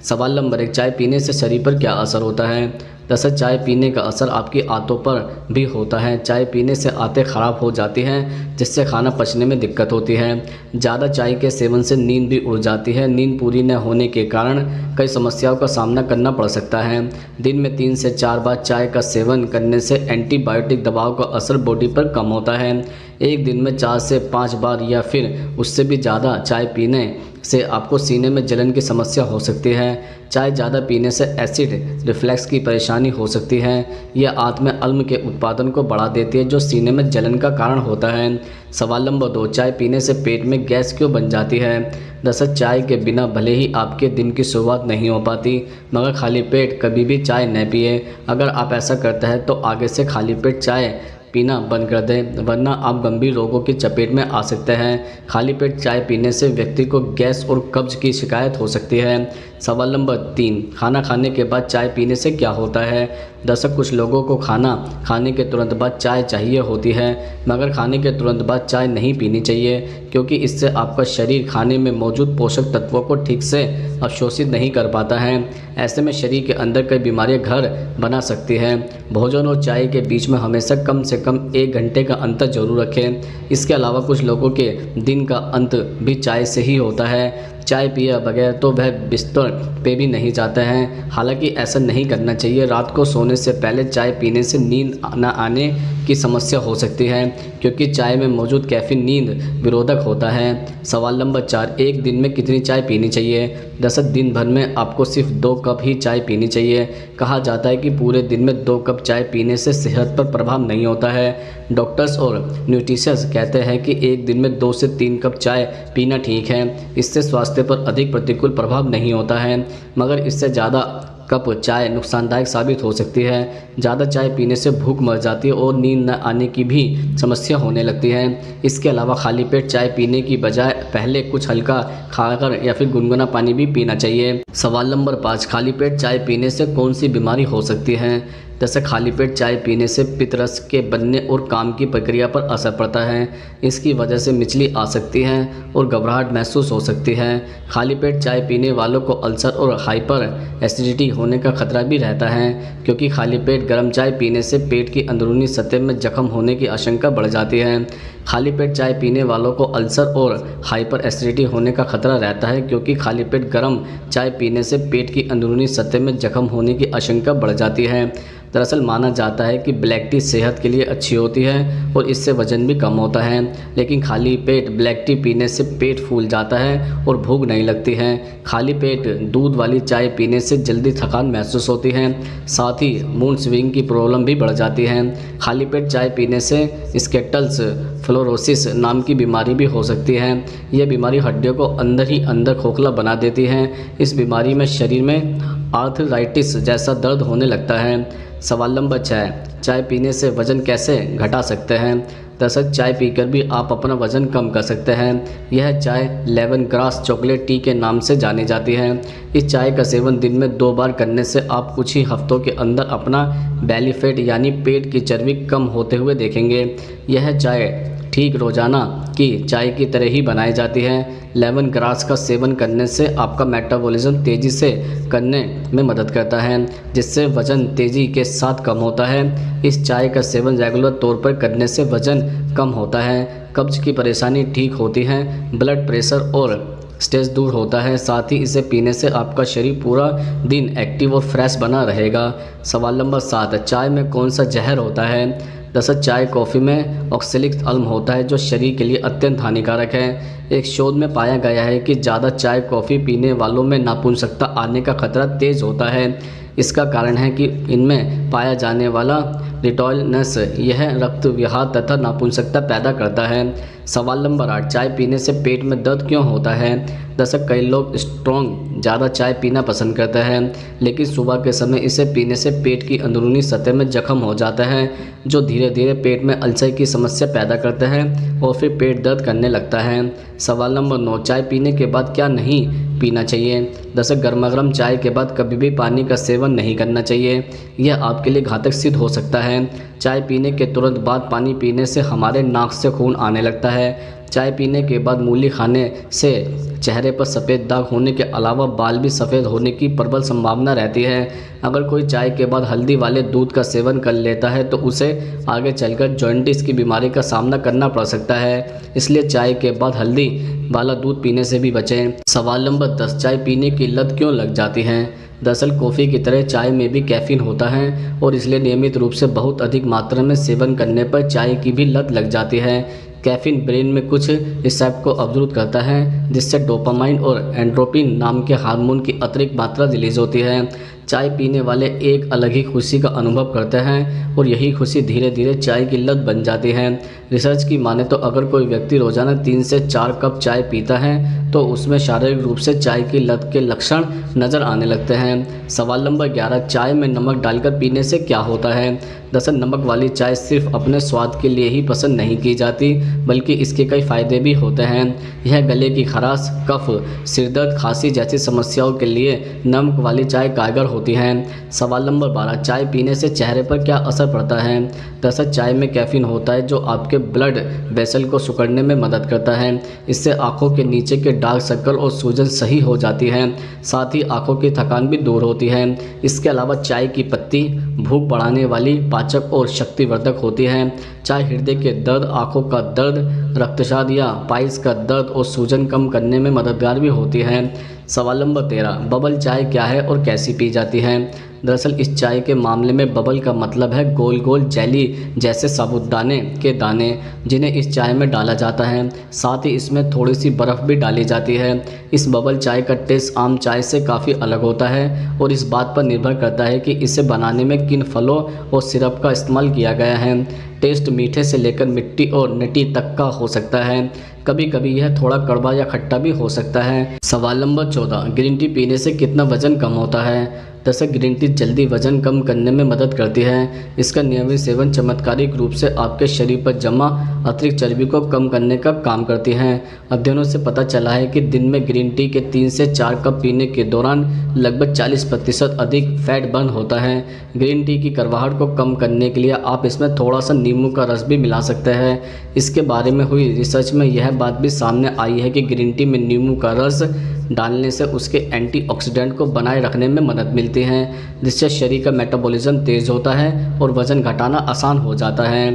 सवाल नंबर 1, चाय पीने से शरीर पर क्या असर होता है? दरअसल चाय पीने का असर आपकी आंतों पर भी होता है। चाय पीने से आंतें खराब हो जाती हैं, जिससे खाना पचने में दिक्कत होती है। ज़्यादा चाय के सेवन से नींद भी उड़ जाती है। नींद पूरी न होने के कारण कई समस्याओं का सामना करना पड़ सकता है। दिन में 3 से 4 बार चाय का सेवन करने से एंटीबायोटिक दवाओं का असर बॉडी पर कम होता है। एक दिन में 4 से 5 बार या फिर उससे भी ज़्यादा चाय पीने से आपको सीने में जलन की समस्या हो सकती है। चाय ज़्यादा पीने से एसिड रिफ्लक्स की परेशानी हो सकती है। यह आंत में अम्ल के उत्पादन को बढ़ा देती है, जो सीने में जलन का कारण होता है। सवाल नंबर 2, चाय पीने से पेट में गैस क्यों बन जाती है? दरअसल चाय के बिना भले ही आपके दिन की शुरुआत नहीं हो पाती, मगर खाली पेट कभी भी चाय न पिए। अगर आप ऐसा करते हैं तो आगे से खाली पेट चाय पीना बंद कर दें, वरना आप गंभीर रोगों की चपेट में आ सकते हैं। खाली पेट चाय पीने से व्यक्ति को गैस और कब्ज की शिकायत हो सकती है। सवाल नंबर 3, खाना खाने के बाद चाय पीने से क्या होता है? दरअसल कुछ लोगों को खाना खाने के तुरंत बाद चाय चाहिए होती है, मगर खाने के तुरंत बाद चाय नहीं पीनी चाहिए, क्योंकि इससे आपका शरीर खाने में मौजूद पोषक तत्वों को ठीक से अवशोषित नहीं कर पाता है। ऐसे में शरीर के अंदर कई बीमारियां घर बना सकती हैं। भोजन और चाय के बीच में हमेशा कम से कम 1 घंटे का अंतर जरूर रखें। इसके अलावा कुछ लोगों के दिन का अंत भी चाय से ही होता है। चाय पिए बगैर तो वह बिस्तर पे भी नहीं जाते हैं। हालांकि ऐसा नहीं करना चाहिए। रात को सोने से पहले चाय पीने से नींद न आने की समस्या हो सकती है, क्योंकि चाय में मौजूद कैफीन नींद विरोधक होता है। सवाल नंबर 4, एक दिन में कितनी चाय पीनी चाहिए? दरअसल दिन भर में आपको सिर्फ 2 कप ही चाय पीनी चाहिए। कहा जाता है कि पूरे दिन में 2 कप चाय पीने से सेहत पर प्रभाव नहीं होता है। डॉक्टर्स और न्यूट्रिशंस कहते हैं कि एक दिन में 2 से 3 कप चाय पीना ठीक है। इससे स्वास्थ्य पर अधिक प्रतिकूल प्रभाव नहीं होता है, मगर इससे ज़्यादा कप चाय नुकसानदायक साबित हो सकती है। ज़्यादा चाय पीने से भूख मर जाती है और नींद न आने की भी समस्या होने लगती है। इसके अलावा खाली पेट चाय पीने की बजाय पहले कुछ हल्का खाकर या फिर गुनगुना पानी भी पीना चाहिए। सवाल नंबर 5, खाली पेट चाय पीने से कौन सी बीमारी हो सकती है? जैसे खाली पेट चाय पीने से पित्त रस के बनने और काम की प्रक्रिया पर असर पड़ता है। इसकी वजह से मिचली आ सकती है और घबराहट महसूस हो सकती है। खाली पेट चाय पीने वालों को अल्सर और हाइपर एसिडिटी होने का खतरा भी रहता है, क्योंकि खाली पेट गर्म चाय पीने से पेट की अंदरूनी सतह में जख्म होने की आशंका बढ़ जाती है। खाली पेट चाय पीने वालों को अल्सर और हाइपर एसिडिटी होने का खतरा रहता है, क्योंकि खाली पेट गर्म चाय पीने से पेट की अंदरूनी सतह में जख्म होने की आशंका बढ़ जाती है। दरअसल माना जाता है कि ब्लैक टी सेहत के लिए अच्छी होती है और इससे वजन भी कम होता है, लेकिन खाली पेट ब्लैक टी पीने से पेट फूल जाता है और भूख नहीं लगती है। खाली पेट दूध वाली चाय पीने से जल्दी थकान महसूस होती है, साथ ही मूड स्विंग की प्रॉब्लम भी बढ़ जाती है। खाली पेट चाय पीने से स्केटल्स फ्लोरोसिस नाम की बीमारी भी हो सकती है। यह बीमारी हड्डियों को अंदर ही अंदर खोखला बना देती है। इस बीमारी में शरीर में आर्थराइटिस जैसा दर्द होने लगता है। सवाल नंबर 6, चाय पीने से वज़न कैसे घटा सकते हैं? दरअसल चाय पीकर भी आप अपना वज़न कम कर सकते हैं। यह चाय लेमन ग्रास चॉकलेट टी के नाम से जानी जाती है। इस चाय का सेवन दिन में 2 बार करने से आप कुछ ही हफ्तों के अंदर अपना बेली फैट यानी पेट की चर्बी कम होते हुए देखेंगे। यह चाय ठीक रोजाना की चाय की तरह ही बनाई जाती है। लेमन ग्रास का सेवन करने से आपका मेटाबॉलिज्म तेज़ी से करने में मदद करता है, जिससे वज़न तेज़ी के साथ कम होता है। इस चाय का सेवन रेगुलर तौर पर करने से वज़न कम होता है, कब्ज की परेशानी ठीक होती है, ब्लड प्रेशर और स्ट्रेस दूर होता है। साथ ही इसे पीने से आपका शरीर पूरा दिन एक्टिव और फ्रेश बना रहेगा। सवाल नंबर 7, चाय में कौन सा जहर होता है? दरअसल चाय कॉफ़ी में ऑक्सैलिक अम्ल होता है, जो शरीर के लिए अत्यंत हानिकारक है। एक शोध में पाया गया है कि ज़्यादा चाय कॉफ़ी पीने वालों में नपुंसकता आने का खतरा तेज़ होता है। इसका कारण है कि इनमें पाया जाने वाला रिटॉयलनेस यह रक्त विहार तथा नपुंसकता पैदा करता है। सवाल नंबर 8, चाय पीने से पेट में दर्द क्यों होता है? दरअसल कई लोग स्ट्रॉन्ग ज़्यादा चाय पीना पसंद करते हैं, लेकिन सुबह के समय इसे पीने से पेट की अंदरूनी सतह में जख्म हो जाता है, जो धीरे धीरे पेट में अल्सर की समस्या पैदा करते हैं और फिर पेट दर्द करने लगता है। सवाल नंबर 9, चाय पीने के बाद क्या नहीं पीना चाहिए? दरअसल गर्मा गर्म चाय के बाद कभी भी पानी का सेवन नहीं करना चाहिए। यह आपके लिए घातक सिद्ध हो सकता है। चाय पीने के तुरंत बाद पानी पीने से हमारे नाक से खून आने लगता है, चाय पीने के बाद मूली खाने से चेहरे पर सफ़ेद दाग होने के अलावा बाल भी सफ़ेद होने की प्रबल संभावना रहती है। अगर कोई चाय के बाद हल्दी वाले दूध का सेवन कर लेता है तो उसे आगे चलकर जॉन्डिस की बीमारी का सामना करना पड़ सकता है, इसलिए चाय के बाद हल्दी वाला दूध पीने से भी बचें। सवाल नंबर 10, चाय पीने की लत क्यों लग जाती है? दरअसल कॉफ़ी की तरह चाय में भी कैफ़ीन होता है और इसलिए नियमित रूप से बहुत अधिक मात्रा में सेवन करने पर चाय की भी लत लग जाती है। कैफ़ीन ब्रेन में कुछ रिसेप्टर को अवरुद्ध करता है, जिससे डोपामाइन और एंड्रोपिन नाम के हार्मोन की अतिरिक्त मात्रा रिलीज होती है। चाय पीने वाले एक अलग ही खुशी का अनुभव करते हैं और यही खुशी धीरे धीरे चाय की लत बन जाती है। रिसर्च की माने तो अगर कोई व्यक्ति रोजाना 3 से 4 कप चाय पीता है तो उसमें शारीरिक रूप से चाय की लत के लक्षण नज़र आने लगते हैं। सवाल नंबर 11, चाय में नमक डालकर पीने से क्या होता है? दरअसल नमक वाली चाय सिर्फ अपने स्वाद के लिए ही पसंद नहीं की जाती, बल्कि इसके कई फ़ायदे भी होते हैं। यह गले की खराश, कफ, सिरदर्द, खांसी जैसी समस्याओं के लिए नमक वाली चाय कारगर होती है। सवाल नंबर 12, चाय पीने से चेहरे पर क्या असर पड़ता है? दरअसल चाय में कैफ़ीन होता है जो आपके ब्लड वेसल को सिकुड़ने में मदद करता है। इससे आंखों के नीचे के डार्क सर्कल और सूजन सही हो जाती है, साथ ही आंखों की थकान भी दूर होती है। इसके अलावा चाय की पत्ती भूख बढ़ाने वाली, पाचक और शक्तिवर्धक होती है। चाय हृदय के दर्द, आंखों का दर्द, रक्तचाप या पाइल्स का दर्द और सूजन कम करने में मददगार भी होती है। सवाल नंबर 13, बबल चाय क्या है और कैसी पी जाती है? दरअसल इस चाय के मामले में बबल का मतलब है गोल गोल जेली जैसे साबुदाने के दाने, जिन्हें इस चाय में डाला जाता है। साथ ही इसमें थोड़ी सी बर्फ़ भी डाली जाती है। इस बबल चाय का टेस्ट आम चाय से काफ़ी अलग होता है और इस बात पर निर्भर करता है कि इसे बनाने में किन फलों और सिरप का इस्तेमाल किया गया है। टेस्ट मीठे से लेकर मिट्टी और नटी तक का हो सकता है। कभी कभी यह थोड़ा कड़वा या खट्टा भी हो सकता है। सवाल नंबर 14, ग्रीन टी पीने से कितना वजन कम होता है? दरअसल ग्रीन टी जल्दी वजन कम करने में मदद करती है। इसका नियमित सेवन चमत्कारिक रूप से आपके शरीर पर जमा अतिरिक्त चर्बी को कम करने का काम करती है। अध्ययनों से पता चला है कि दिन में ग्रीन टी के 3 से 4 कप पीने के दौरान लगभग 40% अधिक फैट बर्न होता है। ग्रीन टी की कड़वाहट को कम करने के लिए आप इसमें थोड़ा सा नींबू का रस भी मिला सकते हैं। इसके बारे में हुई रिसर्च में यह बात भी सामने आई है कि ग्रीन टी में नींबू का रस डालने से उसके एंटीऑक्सीडेंट को बनाए रखने में मदद मिलती है, जिससे शरीर का मेटाबॉलिज्म तेज़ होता है और वज़न घटाना आसान हो जाता है।